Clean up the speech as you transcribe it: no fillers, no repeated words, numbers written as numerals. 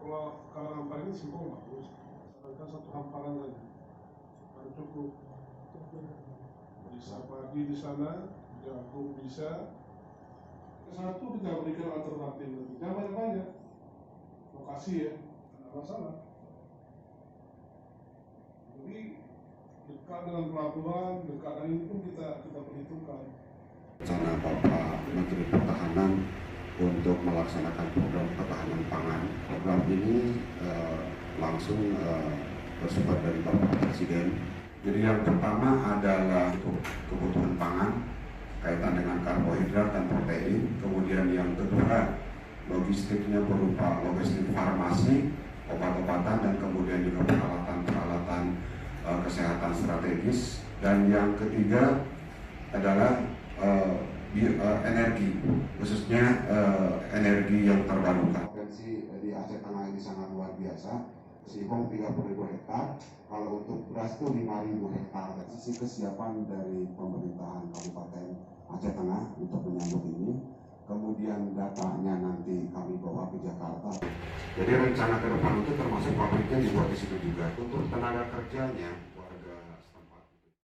Kalau hamparan ini simpel bagus, misalkan satu hamparan saja baru cukup. Bisa padi di sana, jagung bisa. Satu kita berikan alternatif, jangan banyak-banyak. Lokasi ya, tidak masalah. Jadi dekat dengan pelabuhan, dekat dengan ini pun kita perhitungkan. Rencana Bapak Menteri Pertahanan untuk melaksanakan program ketahanan pangan. Program ini langsung bersumber dari Bapak Presiden. Jadi yang pertama adalah kebutuhan pangan kaitan dengan karbohidrat dan protein. Kemudian yang kedua logistiknya berupa logistik farmasi, obat-obatan, dan kemudian juga peralatan-peralatan kesehatan strategis. Dan yang ketiga adalah energi, khususnya energi yang terbarukan. Potensi di Aceh Tengah ini sangat luar biasa. Singkong 30.000 hektar, kalau untuk beras itu 5.000 hektar. Dari sisi kesiapan dari pemerintahan Kabupaten Aceh Tengah untuk menyambut ini, kemudian datanya nanti kami bawa ke Jakarta. Jadi rencana ke depan itu termasuk pabriknya dibuat di situ juga. Untuk tenaga kerjanya